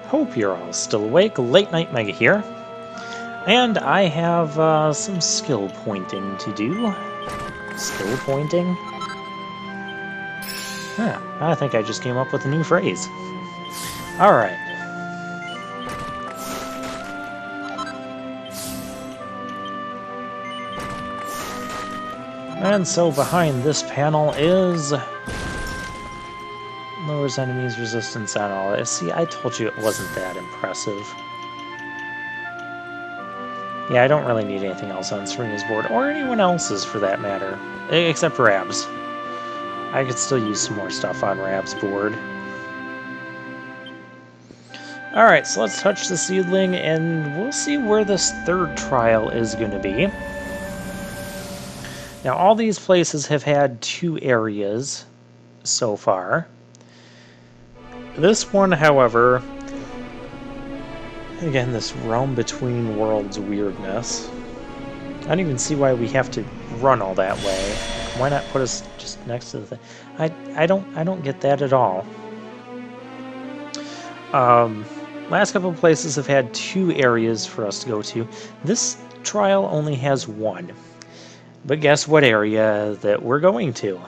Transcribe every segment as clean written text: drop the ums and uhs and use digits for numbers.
Hope you're all still awake. Late Night Mega here. And I have some skill pointing to do. Skill pointing? Huh, I think I just came up with a new phrase. Alright. And so behind this panel is... lowers enemies' resistance on all this. See, I told you it wasn't that impressive. Yeah, I don't really need anything else on Serena's board, or anyone else's for that matter, except Rab's. I could still use some more stuff on Rab's board. Alright, so let's touch the seedling, and we'll see where this third trial is going to be. Now, all these places have had 2 areas so far. This one, however, again, this realm between worlds weirdness. I don't even see why we have to run all that way. Why not put us just next to the thing? I don't get that at all. Last couple of places have had 2 areas for us to go to. This trial only has 1. But guess what area that we're going to?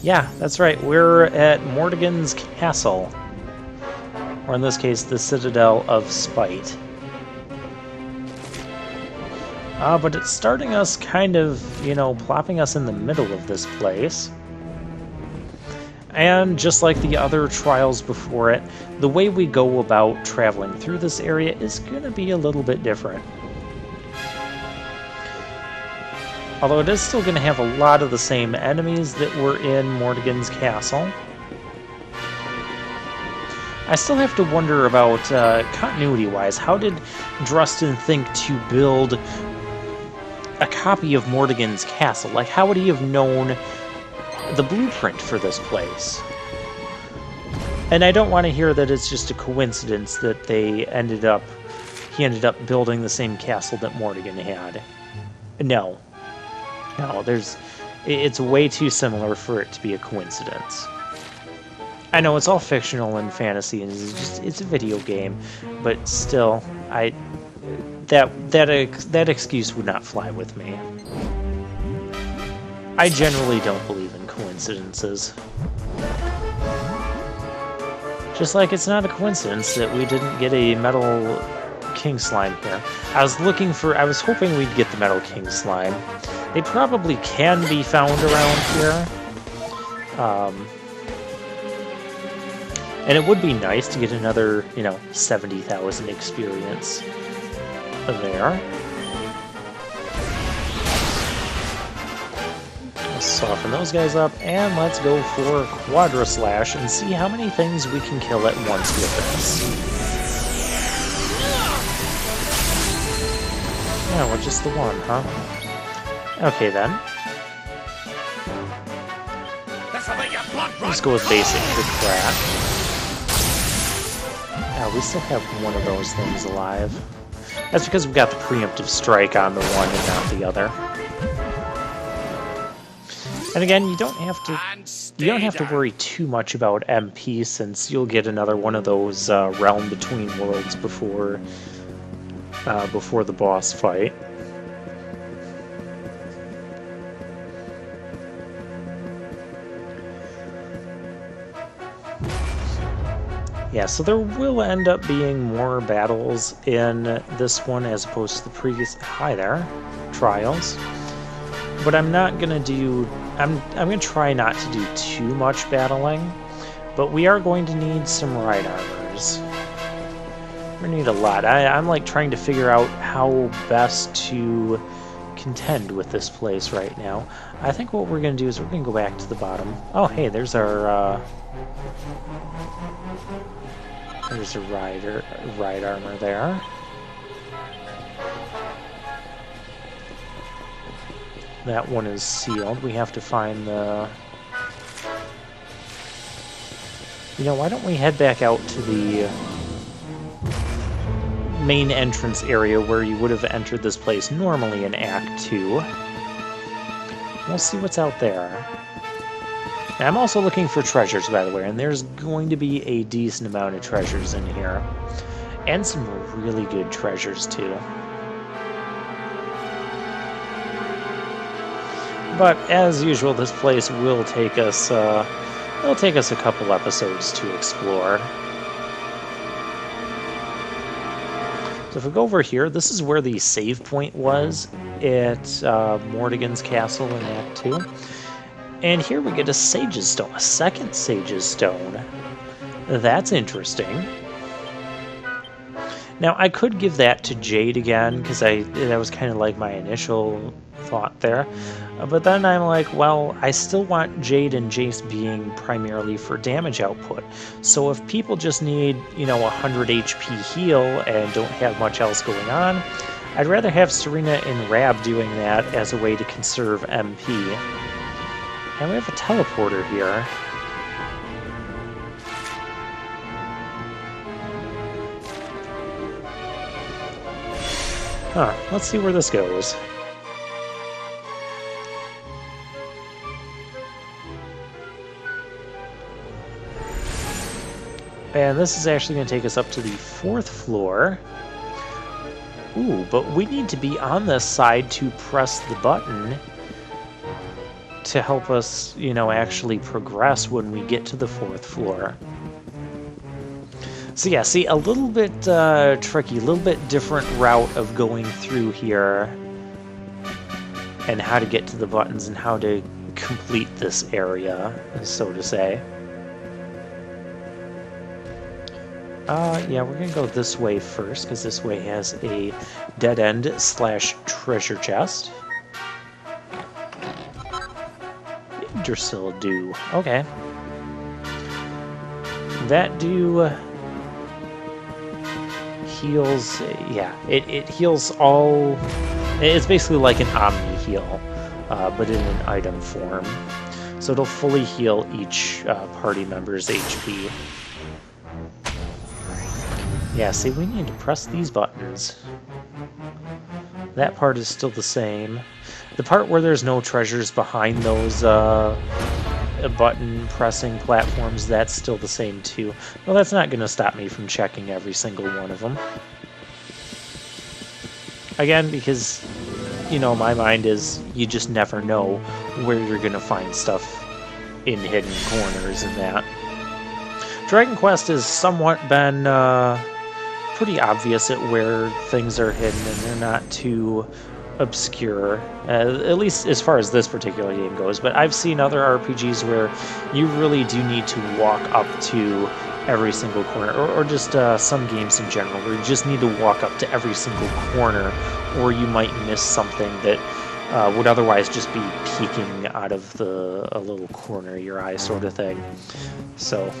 Yeah, that's right. We're at Mordegon's castle. Or in this case, the Citadel of Spite. But it's starting us kind of, you know, plopping us in the middle of this place. And just like the other trials before it, the way we go about traveling through this area is going to be a little bit different. Although it is still going to have a lot of the same enemies that were in Mordegon's castle. I still have to wonder about, continuity-wise, how did Drustin think to build a copy of Mordegon's castle? Like, how would he have known the blueprint for this place? And I don't want to hear that it's just a coincidence that he ended up building the same castle that Mordegon had. No. No, it's way too similar for it to be a coincidence. I know it's all fictional and fantasy, and it's a video game, but still, that excuse would not fly with me. I generally don't believe in coincidences. Just like it's not a coincidence that we didn't get a Metal King Slime here. I was hoping we'd get the Metal King Slime. They probably can be found around here. And it would be nice to get another, 70,000 experience there. Let's soften those guys up, and let's go for Quadra Slash and see how many things we can kill at once with this. Yeah, well, just the one, huh? Okay, then. Let's go with basic quick crack. Yeah, we still have one of those things alive. That's because we got the preemptive strike on the one and not the other. And again, you don't have to worry too much about MP, since you'll get another one of those realm between worlds before the boss fight. Yeah, so there will end up being more battles in this one as opposed to the previous trials. But I'm not gonna do. I'm gonna try not to do too much battling. But we are going to need some ride armors. We're gonna need a lot. I'm like trying to figure out how best to contend with this place right now. I think what we're gonna do is we're gonna go back to the bottom. Oh, hey, there's our. There's a ride armor there. That one is sealed. We have to find the... why don't we head back out to the main entrance area where you would have entered this place normally in Act 2. We'll see what's out there. I'm also looking for treasures, by the way, and there's going to be a decent amount of treasures in here. And some really good treasures, too. But, as usual, this place will take us, it'll take us a couple episodes to explore. So if we go over here, this is where the save point was at Mordegon's castle in Act 2. And here we get a Sage's Stone, a second Sage's Stone. That's interesting. Now, I could give that to Jade again, because that was kind of like my initial thought there. But then I'm like, well, I still want Jade and Jace being primarily for damage output. So if people just need, 100 HP heal and don't have much else going on, I'd rather have Serena and Rab doing that as a way to conserve MP. And we have a teleporter here. Huh, let's see where this goes. And this is actually going to take us up to the 4th floor. Ooh, but we need to be on this side to press the button to help us, actually progress when we get to the 4th floor. So yeah, see, a little bit tricky, a little bit different route of going through here and how to get to the buttons and how to complete this area, so to say. Yeah, we're gonna go this way first, because this way has a dead end / treasure chest. Yggdrasil do. Okay. That do heals, yeah, it heals all, it's basically like an Omni heal, but in an item form. So it'll fully heal each party member's HP. Yeah, see, we need to press these buttons. That part is still the same. The part where there's no treasures behind those button pressing platforms, that's still the same too. Well, that's not going to stop me from checking every single one of them. Again, because, my mind is you just never know where you're going to find stuff in hidden corners and that. Dragon Quest has somewhat been pretty obvious at where things are hidden, and they're not too obscure, at least as far as this particular game goes. But I've seen other RPGs where you really do need to walk up to every single corner, or just some games in general where you just need to walk up to every single corner, or you might miss something that would otherwise just be peeking out of a little corner of your eye, sort of thing. So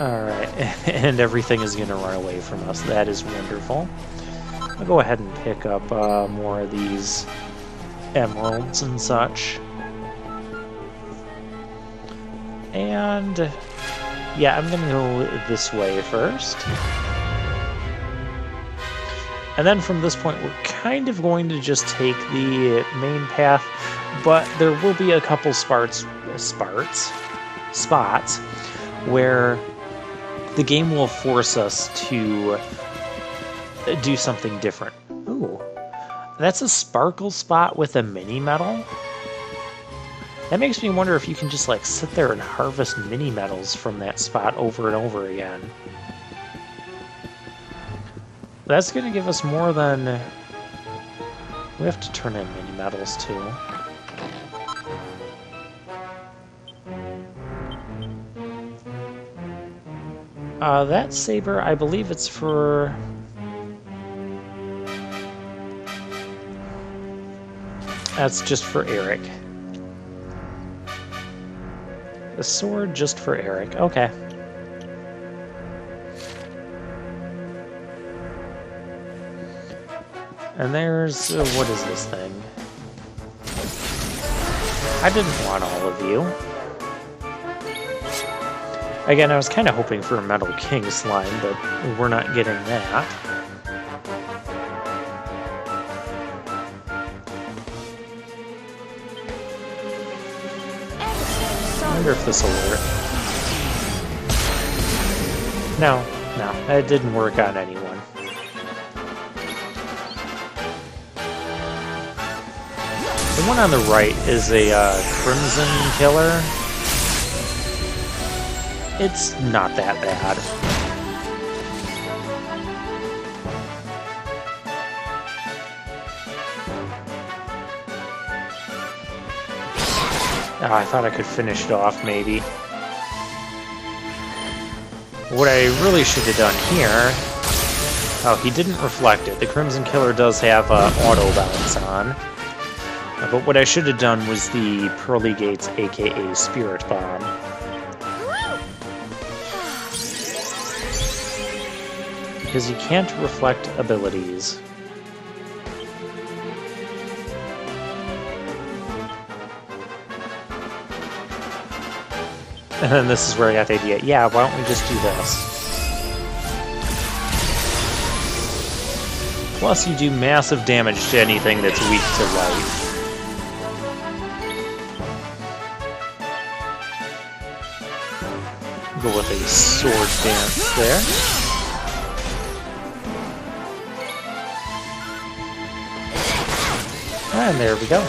alright, and everything is going to run away from us. That is wonderful. I'll go ahead and pick up more of these emeralds and such. And yeah, I'm going to go this way first. And then from this point, we're kind of going to just take the main path, but there will be a couple spots where the game will force us to do something different. Ooh, that's a sparkle spot with a mini medal? That makes me wonder if you can just like sit there and harvest mini medals from that spot over and over again. That's going to give us more than... We have to turn in mini medals too. That saber, I believe it's for... That's just for Eric. The sword just for Eric. Okay. And there's... what is this thing? I didn't want all of you. Again, I was kind of hoping for a Metal King slime, but we're not getting that. wonder if this will work. No, that didn't work on anyone. The one on the right is a Crimson Killer. It's not that bad. Oh, I thought I could finish it off, maybe. What I really should have done here... Oh, he didn't reflect it. The Crimson Killer does have auto bounce on. But what I should have done was the Pearly Gates, aka Spirit Bomb. Because you can't reflect abilities. And then this is where I got the idea. Yeah, why don't we just do this? Plus you do massive damage to anything that's weak to light. Go with a sword dance there. And there we go.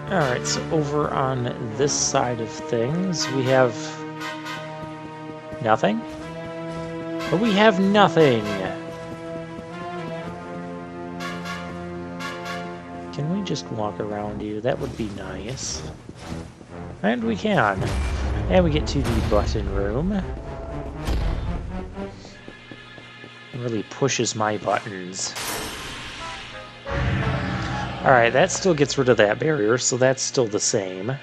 Alright, so over on this side of things, we have nothing? But we have nothing! Can we just walk around you? That would be nice. And we can. And we get to the button room. It really pushes my buttons. Alright, that still gets rid of that barrier, so that's still the same.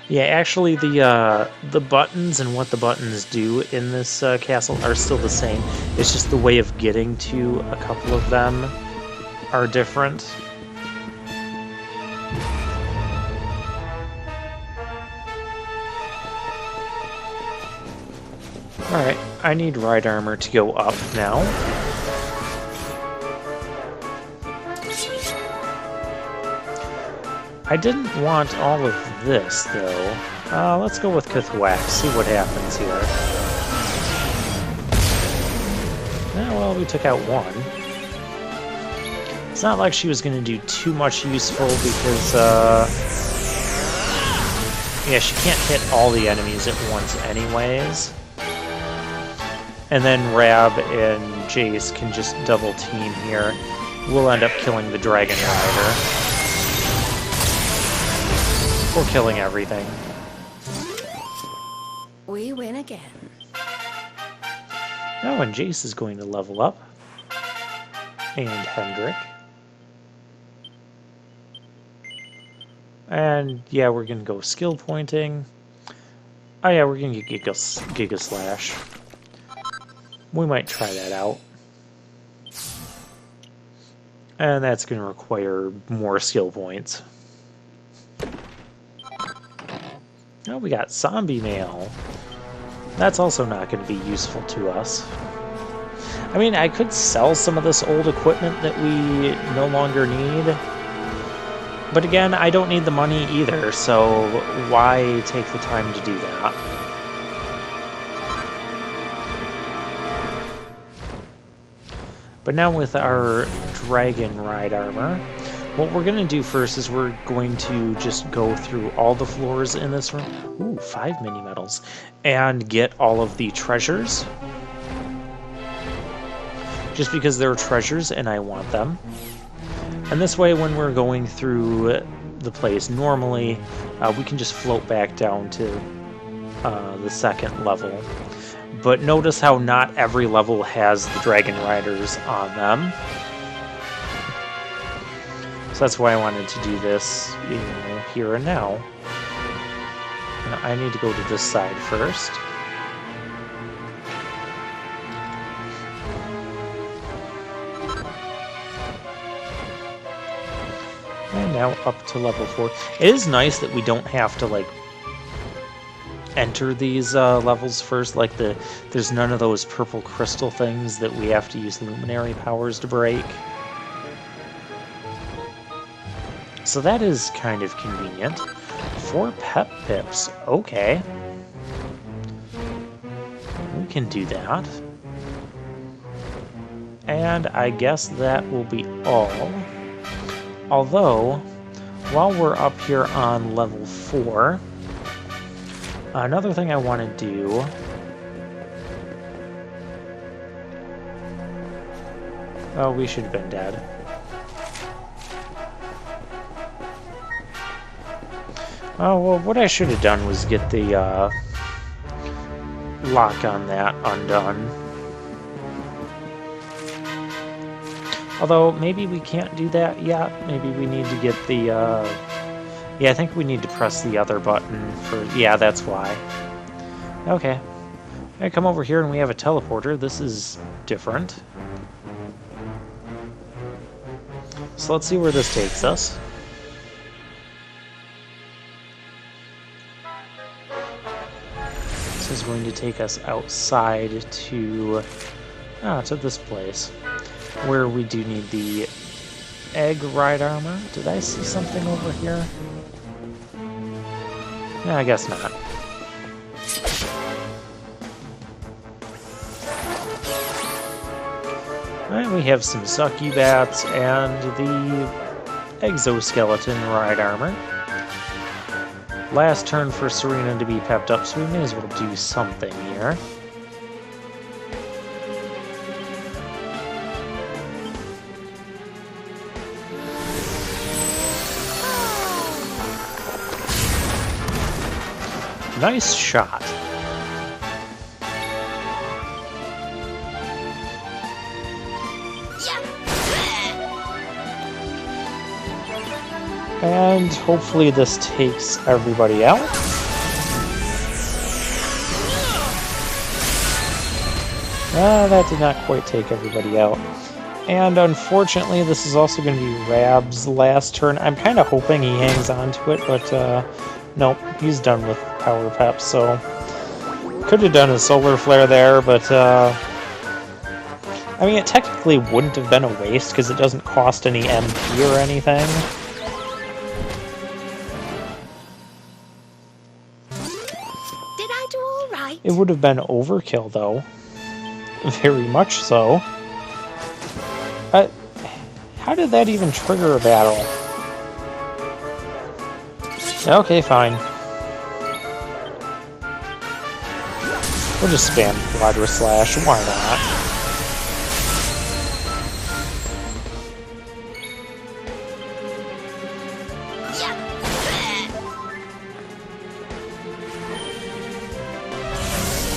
Yeah, actually the buttons and what the buttons do in this castle are still the same. It's just the way of getting to a couple of them are different. Alright, I need ride armor to go up now. I didn't want all of this, though. Let's go with Kathwack, see what happens here. Well, we took out one. It's not like she was going to do too much useful because, yeah, she can't hit all the enemies at once anyways. And then Rab and Jace can just double team here. We'll end up killing the Dragon Rider. Or killing everything. We win again. Oh, and Jace is going to level up. And Hendrik. And yeah, we're going to go skill pointing. Oh yeah, we're going to get Giga Slash. We might try that out. And that's going to require more skill points. Oh, we got zombie mail. That's also not going to be useful to us. I mean, I could sell some of this old equipment that we no longer need. But again, I don't need the money either, so why take the time to do that? But now with our Dragon Ride armor, what we're going to do first is we're going to just go through all the floors in this room. Ooh, 5 mini-medals. And get all of the treasures. Just because they're treasures and I want them. And this way, when we're going through the place normally, we can just float back down to the second level. But notice how not every level has the Dragon Riders on them. So that's why I wanted to do this, you know, here and now. Now I need to go to this side first. And now up to level 4. It is nice that we don't have to, like, enter these levels first. Like there's none of those purple crystal things that we have to use Luminary powers to break. So that is kind of convenient. 4 pep pips. Okay. We can do that. And I guess that will be all. Although, while we're up here on level 4, another thing I want to do... Oh, we should have been dead. Oh, well, what I should have done was get the lock on that undone. Although, maybe we can't do that yet. Maybe we need to get the... Yeah, I think we need to press the other button for... Yeah, that's why. Okay. I come over here and we have a teleporter. This is different. So let's see where this takes us. This is going to take us outside to this place, where we do need the egg ride armor. Did I see something over here? Yeah, I guess not. Alright, we have some succubats and the exoskeleton ride armor. Last turn for Serena to be pepped up, so we may as well do something here. Nice shot. And hopefully this takes everybody out. That did not quite take everybody out. And unfortunately, this is also going to be Rab's last turn. I'm kind of hoping he hangs on to it, but nope, he's done with Power Pep, so... Could have done a Solar Flare there, but I mean, it technically wouldn't have been a waste, because it doesn't cost any MP or anything. It would have been overkill, though. Very much so. How did that even trigger a battle? Okay, fine. We'll just spam Quadra Slash, why not?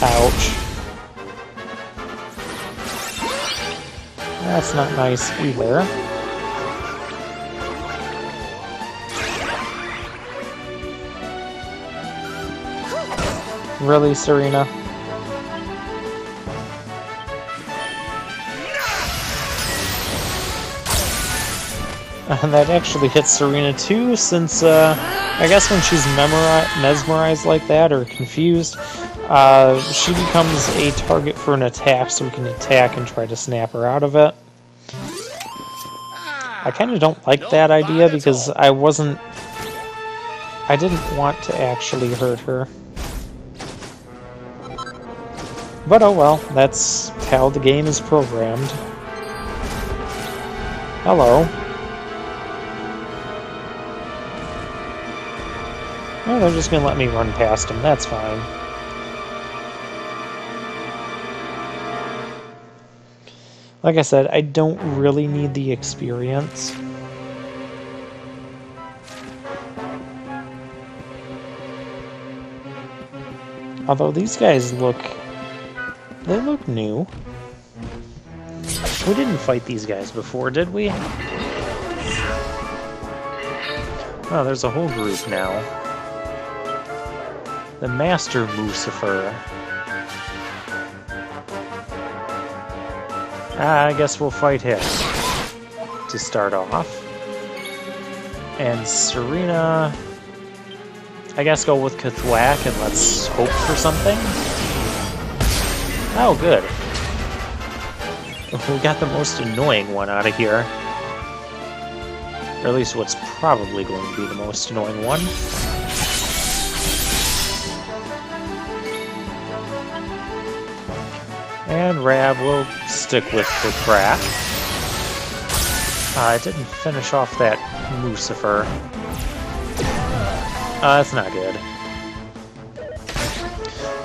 Ouch. That's not nice either. Really, Serena? And that actually hits Serena too, since I guess when she's mesmerized like that or confused, she becomes a target for an attack, so we can attack and try to snap her out of it. I kind of don't like that idea because I didn't want to actually hurt her. But oh well, that's how the game is programmed. Hello. Oh, they're just gonna let me run past them, that's fine. Like I said, I don't really need the experience. Although these guys look new. We didn't fight these guys before, did we? Oh, there's a whole group now. The Master Lucifer. I guess we'll fight him to start off. And Serena... I guess go with Kathwack and let's hope for something. Oh, good. We got the most annoying one out of here. Or at least what's probably going to be the most annoying one. And Rab will stick with the crap. I didn't finish off that Lucifer. That's not good.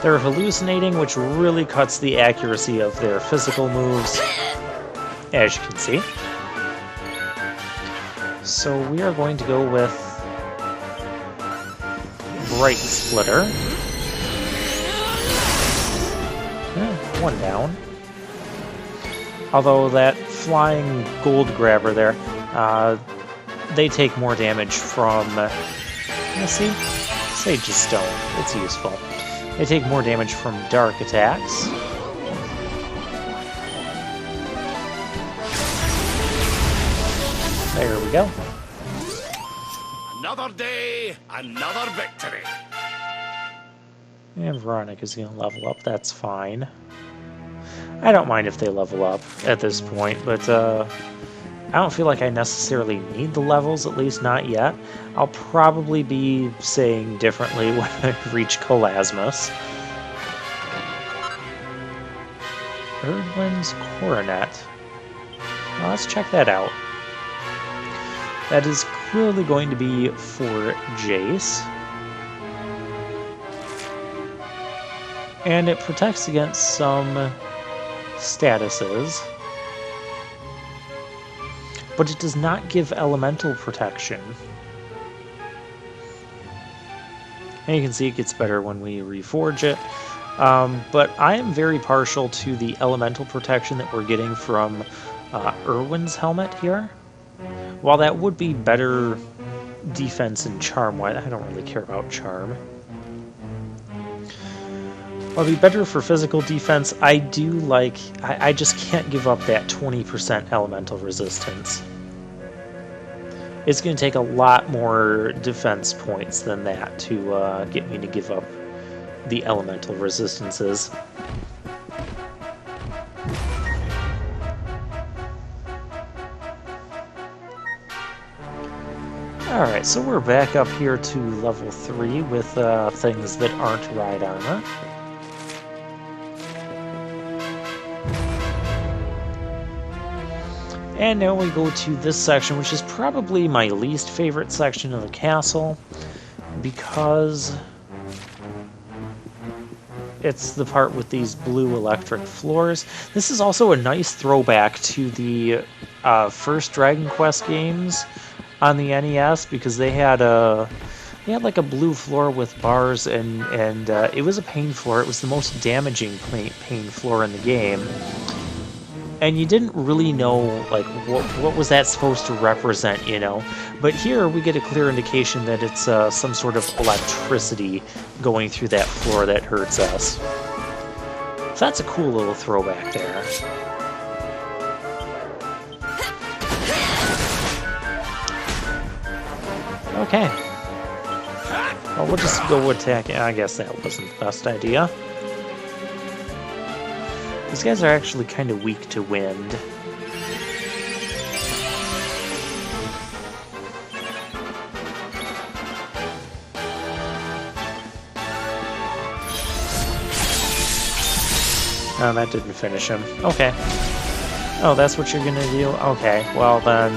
They're hallucinating, which really cuts the accuracy of their physical moves, as you can see. So we are going to go with Bright Splitter. One down. Although that flying gold grabber there, they take more damage from... let's see? Sage's Stone. It's useful. They take more damage from dark attacks. There we go. Another day, another victory. And Veronica's gonna level up, that's fine. I don't mind if they level up at this point, but I don't feel like I necessarily need the levels, at least not yet. I'll probably be saying differently when I reach Colasmus. Erdwin's Coronet. Well, let's check that out. That is clearly going to be for Jace. And it protects against some statuses. But it does not give elemental protection. And you can see it gets better when we reforge it. But I am very partial to the elemental protection that we're getting from Irwin's helmet here. While that would be better defense and charm, I don't really care about charm. While it'd be better for physical defense, I do like... I just can't give up that 20% elemental resistance. It's going to take a lot more defense points than that to get me to give up the elemental resistances. Alright, so we're back up here to level 3 with things that aren't ride armor. And now we go to this section, which is probably my least favorite section of the castle, because it's the part with these blue electric floors. This is also a nice throwback to the first Dragon Quest games on the NES, because they had like a blue floor with bars, and it was a pain floor. It was the most damaging pain floor in the game. And you didn't really know, like, what was that supposed to represent, you know? But here we get a clear indication that it's some sort of electricity going through that floor that hurts us. So that's a cool little throwback there. Okay. Well, we'll just go attacking. I guess that wasn't the best idea. These guys are actually kind of weak to wind. Oh, that didn't finish him. Okay. Oh, that's what you're gonna do? Okay, well then,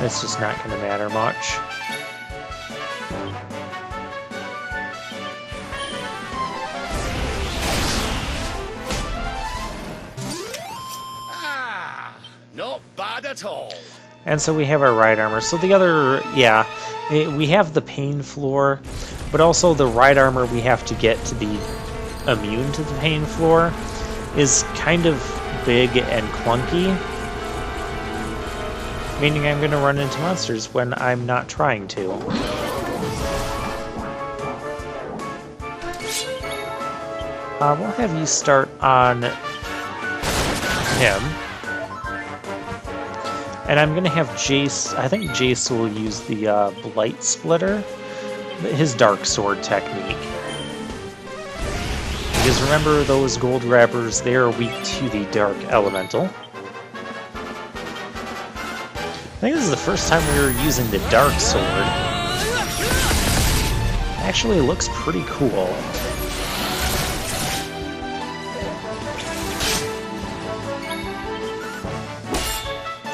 it's just not gonna matter much. Not bad at all. And so we have our ride armor. So the other, yeah, we have the pain floor, but also the ride armor we have to get to be immune to the pain floor is kind of big and clunky, meaning I'm going to run into monsters when I'm not trying to. We'll have you start on him. And I'm going to have Jace... I think Jace will use the Blight Splitter, his dark sword technique. Because remember, those gold grabbers, they are weak to the dark elemental. I think this is the first time we were using the dark sword. Actually, it looks pretty cool.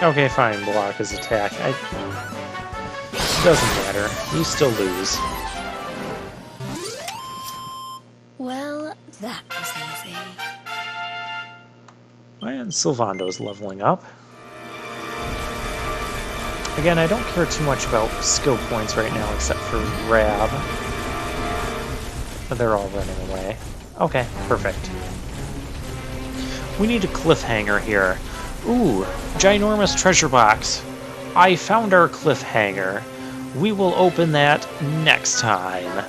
Okay, fine, block his attack. Doesn't matter. You still lose. Well, that was easy. And Sylvando's leveling up. Again, I don't care too much about skill points right now, except for Rab. But they're all running away. Okay, perfect. We need a cliffhanger here. Ooh, ginormous treasure box. I found our cliffhanger. We will open that next time.